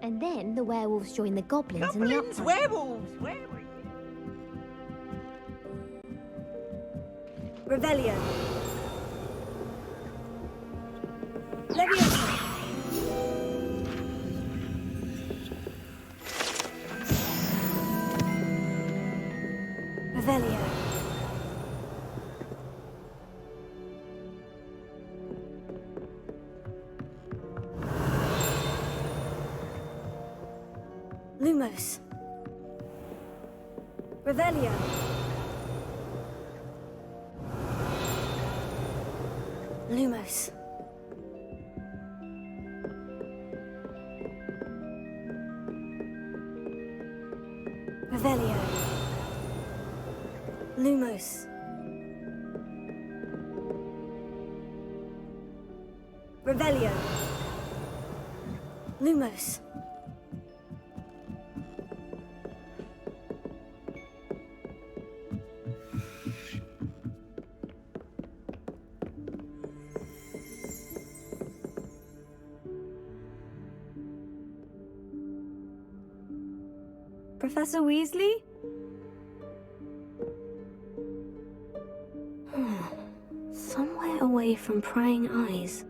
And then the werewolves join the goblins and the Goblins, werewolves, where are you? Revelio. Leviosa. Revelio. Lumos. Revelio. Lumos. Revelio. Lumos. Revelio. Lumos. Professor Weasley? Somewhere away from prying eyes.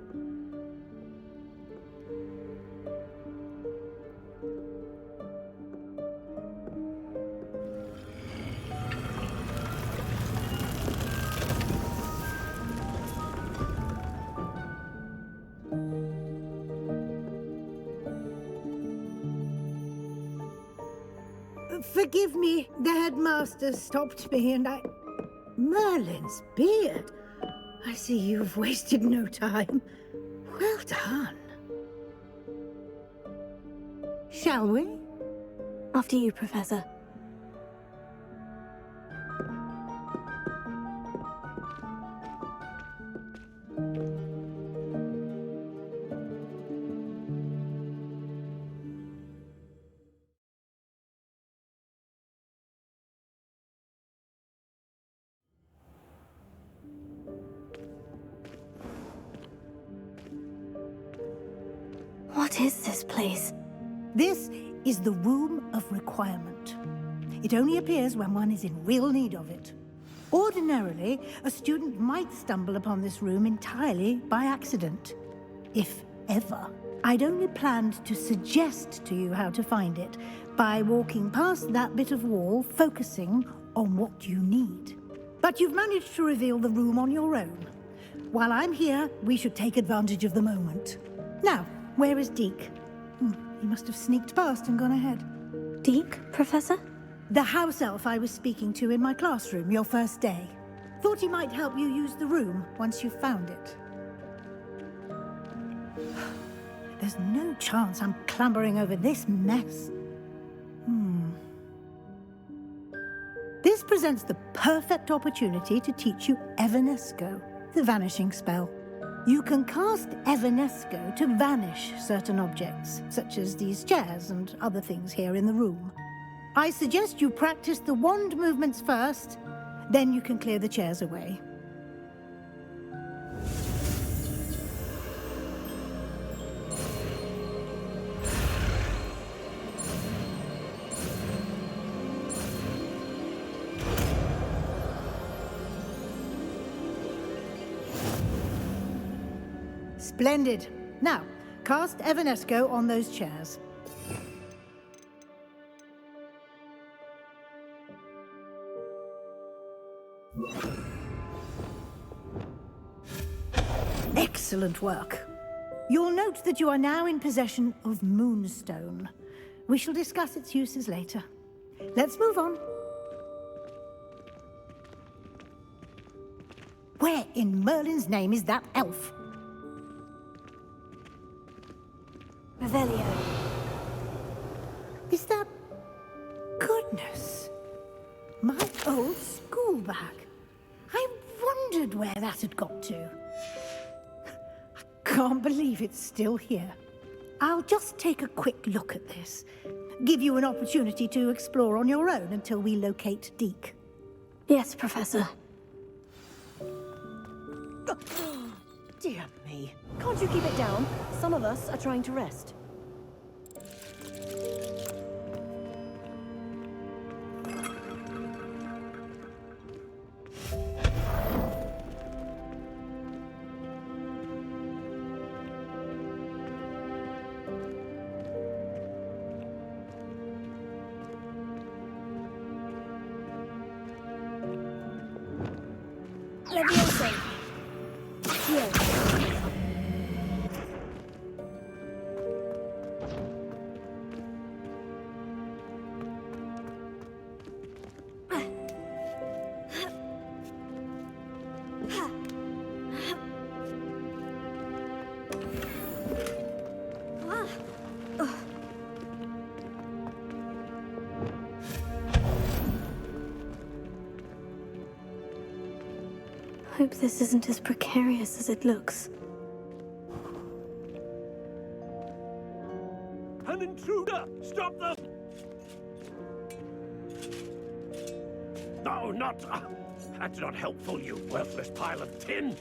Forgive me, the headmaster stopped me and I... Merlin's beard. I see you've wasted no time. Well done. Shall we? After you, Professor. What is this place? This is the Room of Requirement. It only appears when one is in real need of it. Ordinarily, a student might stumble upon this room entirely by accident. If ever. I'd only planned to suggest to you how to find it by walking past that bit of wall, focusing on what you need. But you've managed to reveal the room on your own. While I'm here, we should take advantage of the moment. Now, where is Deke? He must have sneaked past and gone ahead. Deke, Professor? The house elf I was speaking to in my classroom your first day. Thought he might help you use the room once you found it. There's no chance I'm clambering over this mess. This presents the perfect opportunity to teach you Evanesco, the vanishing spell. You can cast Evanesco to vanish certain objects, such as these chairs and other things here in the room. I suggest you practice the wand movements first, then you can clear the chairs away. Splendid. Now, cast Evanesco on those chairs. Excellent work. You'll note that you are now in possession of Moonstone. We shall discuss its uses later. Let's move on. Where in Merlin's name is that elf? Revelio. Is that... Goodness. My old school bag. I wondered where that had got to. I can't believe it's still here. I'll just take a quick look at this. Give you an opportunity to explore on your own until we locate Deke. Yes, Professor. Dear me. Can't you keep it down? Some of us are trying to rest. hope this isn't as precarious as it looks. An intruder! Stop them! No, not... that's not helpful, you worthless pile of tin!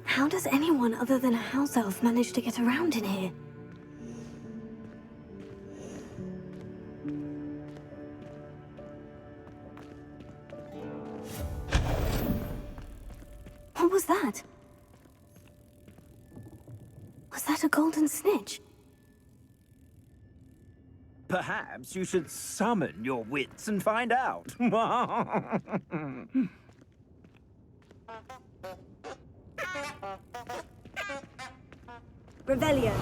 How does anyone other than a house elf manage to get around in here? What was that? Was that a golden snitch? Perhaps you should summon your wits and find out. Revelio.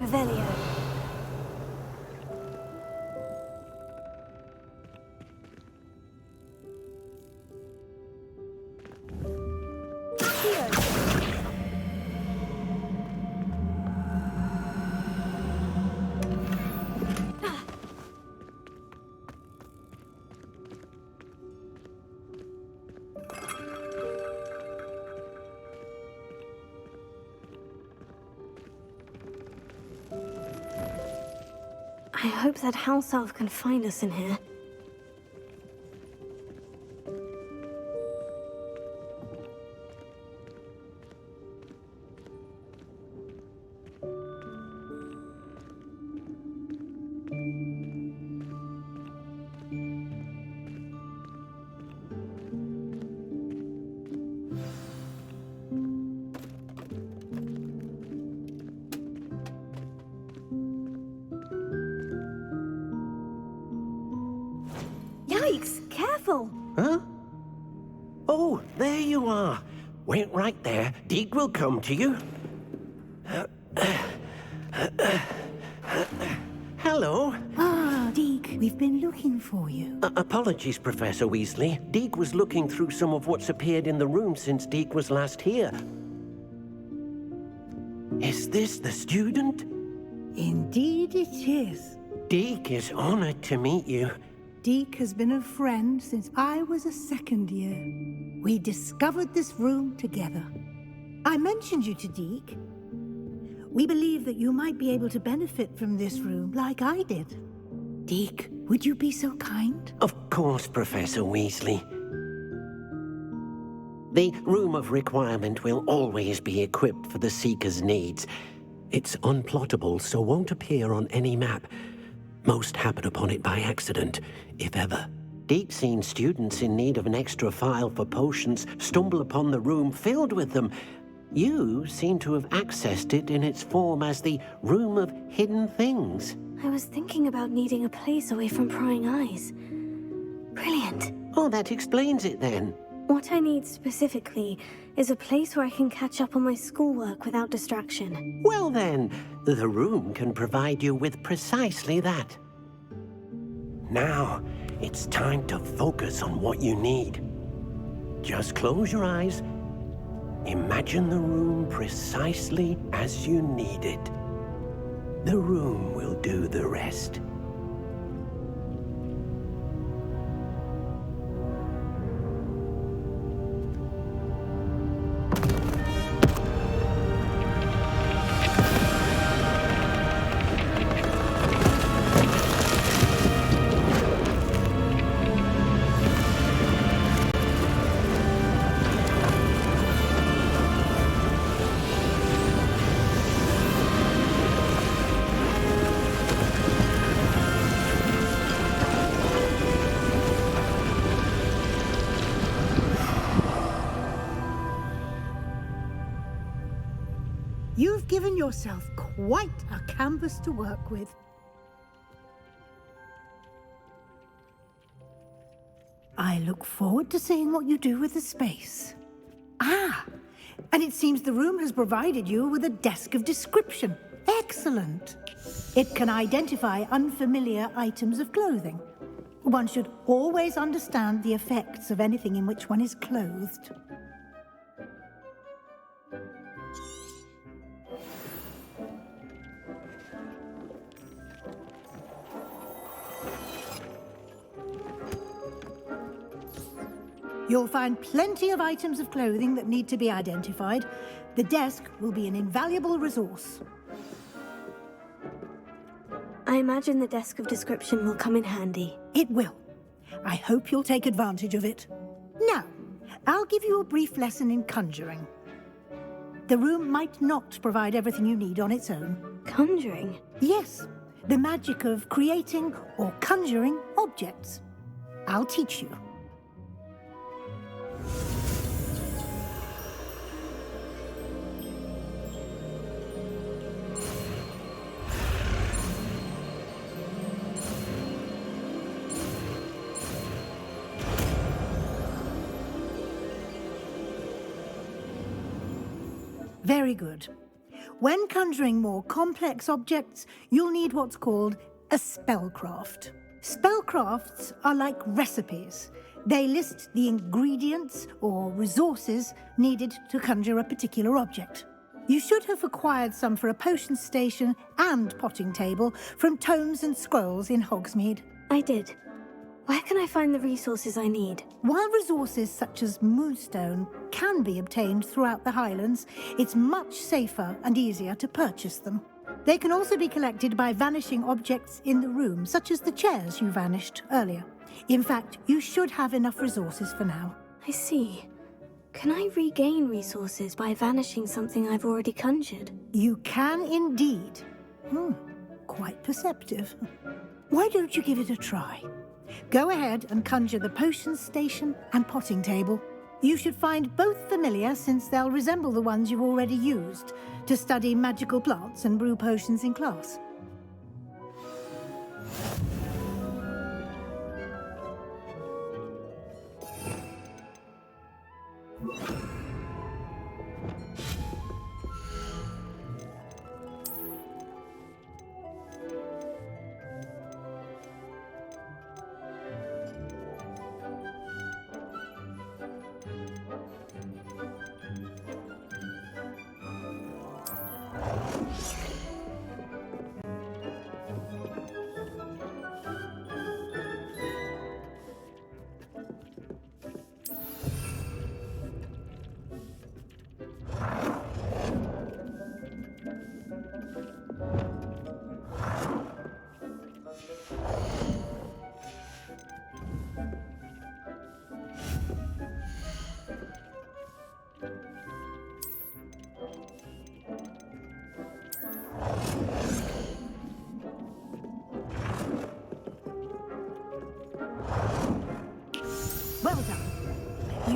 Revelio. I hope that house elf can find us in here. Yikes! Careful! Huh? Oh, there you are. Wait right there. Deek will come to you. Hello. Ah, Deke, we've been looking for you. Apologies, Professor Weasley. Deek was looking through some of what's appeared in the room since Deek was last here. Is this the student? Indeed it is. Deek is honored to meet you. Deke has been a friend since I was a second year. We discovered this room together. I mentioned you to Deke. We believe that you might be able to benefit from this room like I did. Deke, would you be so kind? Of course, Professor Weasley. The Room of Requirement will always be equipped for the Seeker's needs. It's unplottable, so won't appear on any map. Most happen upon it by accident, if ever. Deke's seen students in need of an extra file for potions stumble upon the room filled with them. You seem to have accessed it in its form as the Room of Hidden Things. I was thinking about needing a place away from prying eyes. Brilliant. Oh, that explains it then. What I need specifically is a place where I can catch up on my schoolwork without distraction. Well then, the room can provide you with precisely that. Now, it's time to focus on what you need. Just close your eyes. Imagine the room precisely as you need it. The room will do the rest. You've given yourself quite a canvas to work with. I look forward to seeing what you do with the space. Ah, and it seems the room has provided you with a desk of description. Excellent. It can identify unfamiliar items of clothing. One should always understand the effects of anything in which one is clothed. You'll find plenty of items of clothing that need to be identified. The desk will be an invaluable resource. I imagine the desk of description will come in handy. It will. I hope you'll take advantage of it. Now, I'll give you a brief lesson in conjuring. The room might not provide everything you need on its own. Conjuring? Yes, the magic of creating or conjuring objects. I'll teach you. Very good. When conjuring more complex objects, you'll need what's called a spellcraft. Spellcrafts are like recipes. They list the ingredients or resources needed to conjure a particular object. You should have acquired some for a potion station and potting table from tomes and scrolls in Hogsmeade. I did. Where can I find the resources I need? While resources such as moonstone can be obtained throughout the Highlands, it's much safer and easier to purchase them. They can also be collected by vanishing objects in the room, such as the chairs you vanished earlier. In fact, you should have enough resources for now. I see. Can I regain resources by vanishing something I've already conjured? You can indeed. Quite perceptive. Why don't you give it a try? Go ahead and conjure the potion station and potting table. You should find both familiar, since they'll resemble the ones you've already used to study magical plants and brew potions in class.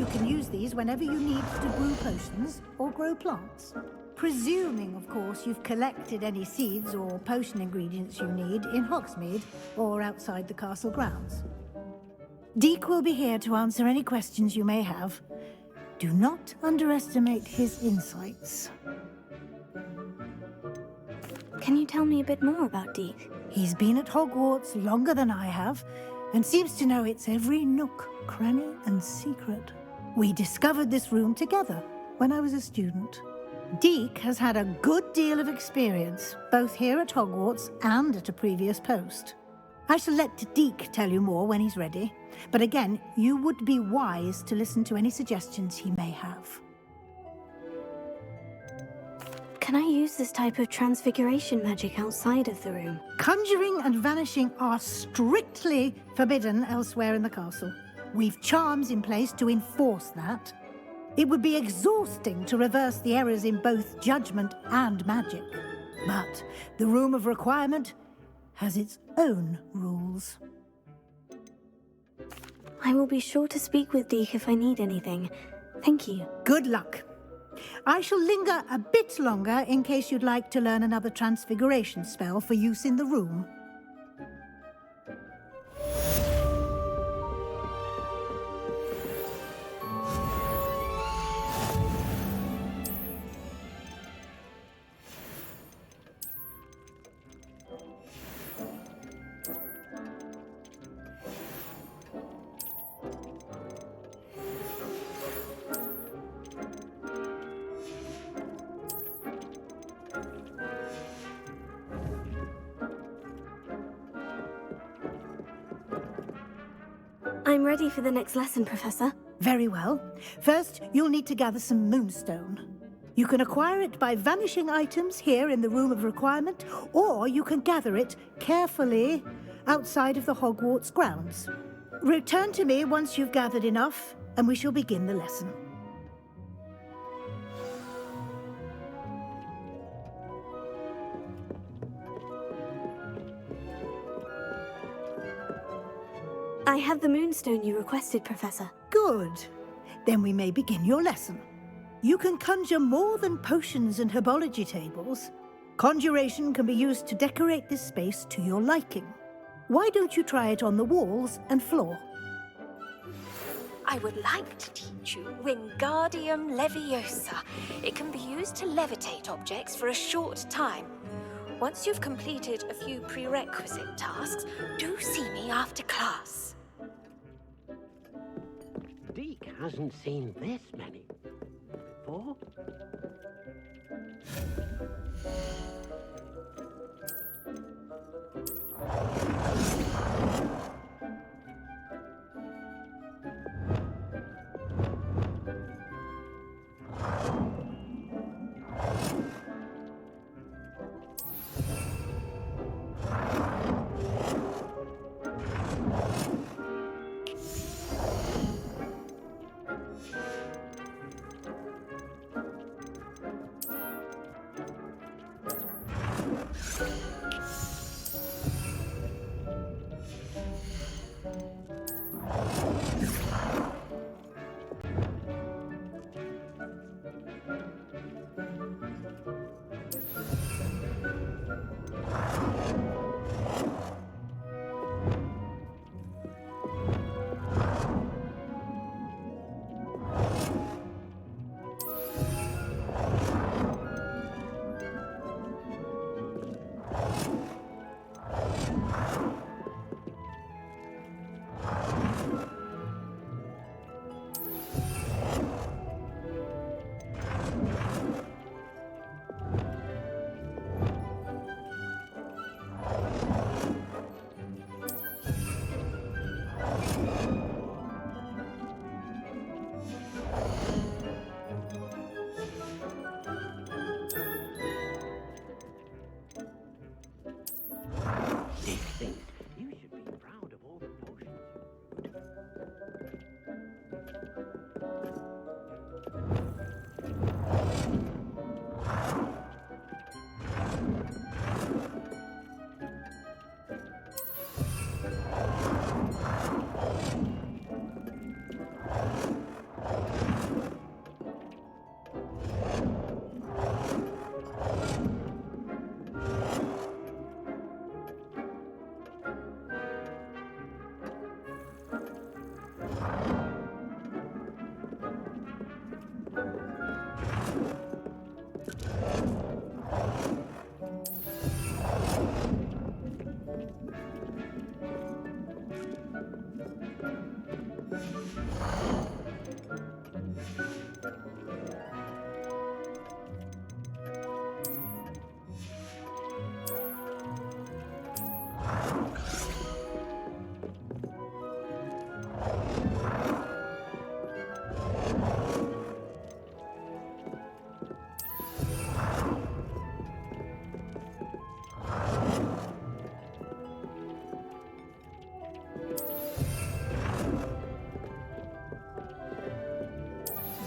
You can use these whenever you need to brew potions or grow plants. Presuming, of course, you've collected any seeds or potion ingredients you need in Hogsmeade or outside the castle grounds. Deke will be here to answer any questions you may have. Do not underestimate his insights. Can you tell me a bit more about Deke? He's been at Hogwarts longer than I have, and seems to know its every nook, cranny, and secret. We discovered this room together when I was a student. Deke has had a good deal of experience, both here at Hogwarts and at a previous post. I shall let Deke tell you more when he's ready, but again, you would be wise to listen to any suggestions he may have. Can I use this type of transfiguration magic outside of the room? Conjuring and vanishing are strictly forbidden elsewhere in the castle. We've charms in place to enforce that. It would be exhausting to reverse the errors in both judgment and magic. But the Room of Requirement has its own rules. I will be sure to speak with Deke if I need anything. Thank you. Good luck. I shall linger a bit longer in case you'd like to learn another transfiguration spell for use in the room. I'm ready for the next lesson, Professor. Very well. First, you'll need to gather some moonstone. You can acquire it by vanishing items here in the Room of Requirement, or you can gather it carefully outside of the Hogwarts grounds. Return to me once you've gathered enough, and we shall begin the lesson. I have the moonstone you requested, Professor. Good. Then we may begin your lesson. You can conjure more than potions and herbology tables. Conjuration can be used to decorate this space to your liking. Why don't you try it on the walls and floor? I would like to teach you Wingardium Leviosa. It can be used to levitate objects for a short time. Once you've completed a few prerequisite tasks, do see me after class. Deke hasn't seen this many before.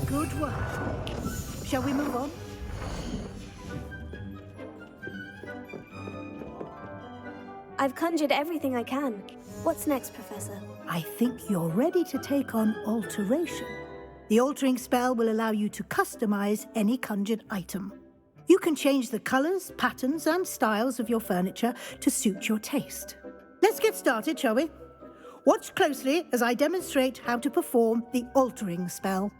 Good work. Shall we move on? I've conjured everything I can. What's next, Professor? I think you're ready to take on alteration. The altering spell will allow you to customize any conjured item. You can change the colors, patterns, and styles of your furniture to suit your taste. Let's get started, shall we? Watch closely as I demonstrate how to perform the altering spell.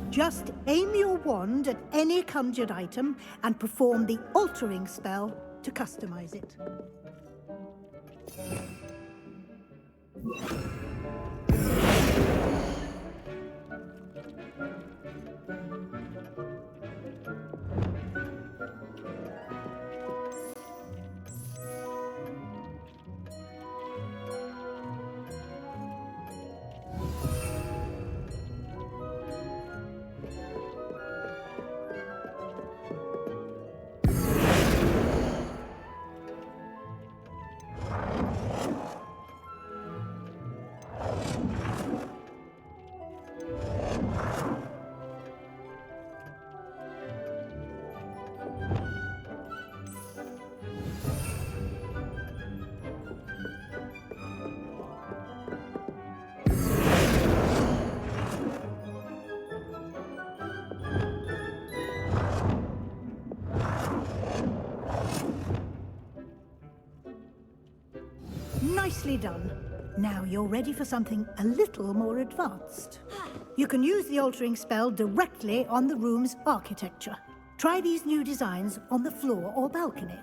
Just aim your wand at any conjured item and perform the altering spell to customize it. Nicely done. Now you're ready for something a little more advanced. You can use the altering spell directly on the room's architecture. Try these new designs on the floor or balcony.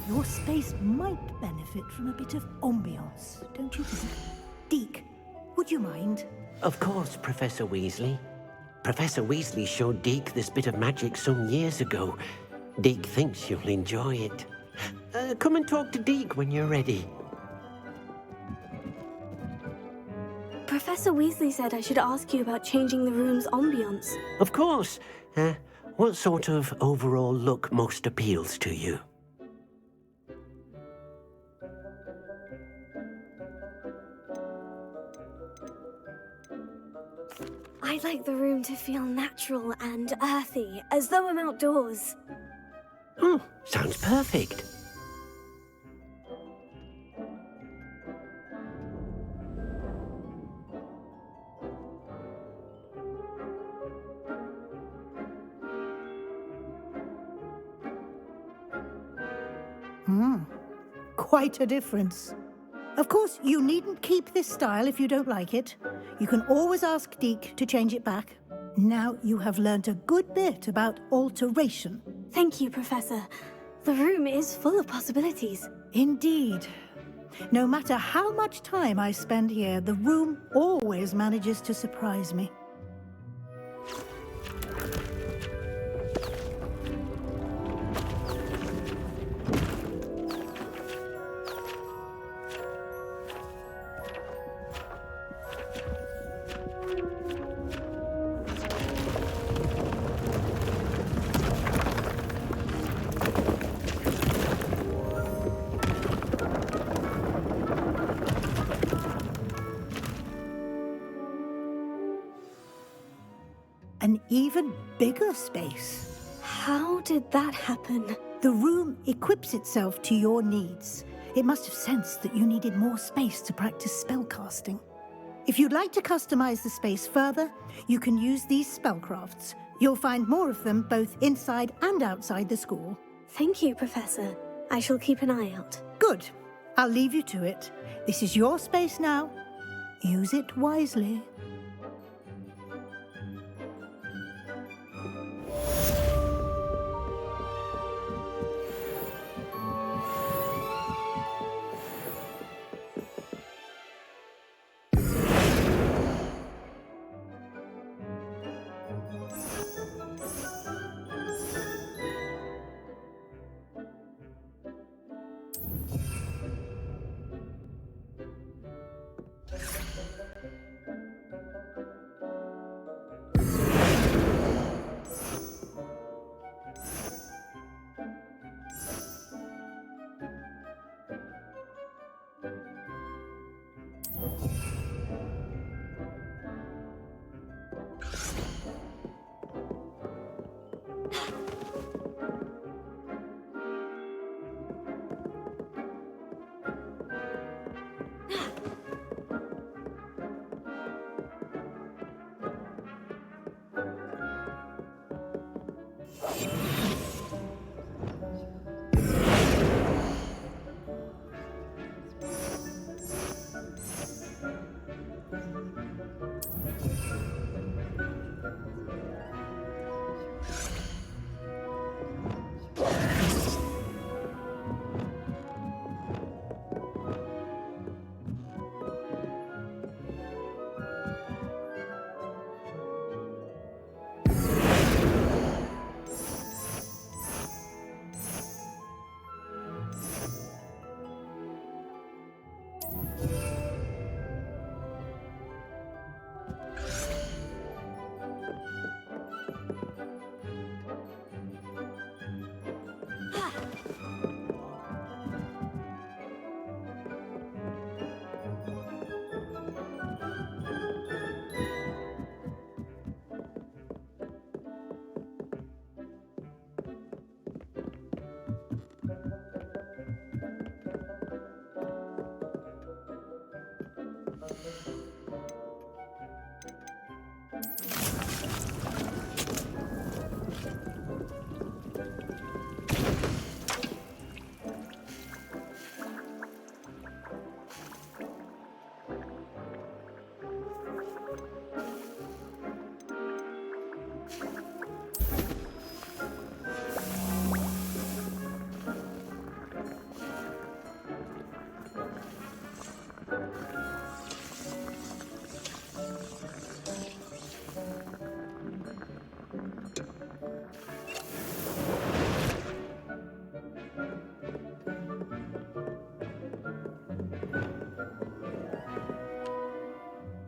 Your space might benefit from a bit of ambiance, don't you think? Deke, would you mind? Of course, Professor Weasley. Professor Weasley showed Deke this bit of magic some years ago. Deke thinks you'll enjoy it. Come and talk to Deke when you're ready. Professor Weasley said I should ask you about changing the room's ambience. Of course. What sort of overall look most appeals to you? I'd like the room to feel natural and earthy, as though I'm outdoors. Oh, sounds perfect. Quite a difference. Of course, you needn't keep this style if you don't like it. You can always ask Deke to change it back. Now you have learnt a good bit about alteration. Thank you, Professor. The room is full of possibilities. Indeed. No matter how much time I spend here, the room always manages to surprise me. an even bigger space. How did that happen? The room equips itself to your needs. It must have sensed that you needed more space to practice spellcasting. If you'd like to customize the space further, you can use these spellcrafts. You'll find more of them both inside and outside the school. Thank you, Professor. I shall keep an eye out. Good. I'll leave you to it. This is your space now. Use it wisely.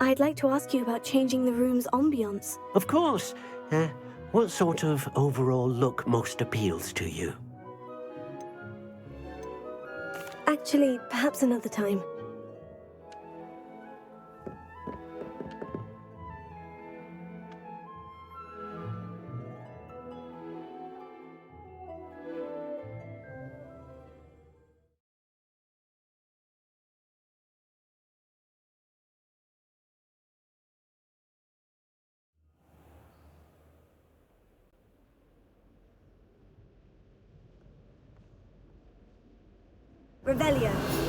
I'd like to ask you about changing the room's ambience. Of course. What sort of overall look most appeals to you? Actually, perhaps another time. Revelio.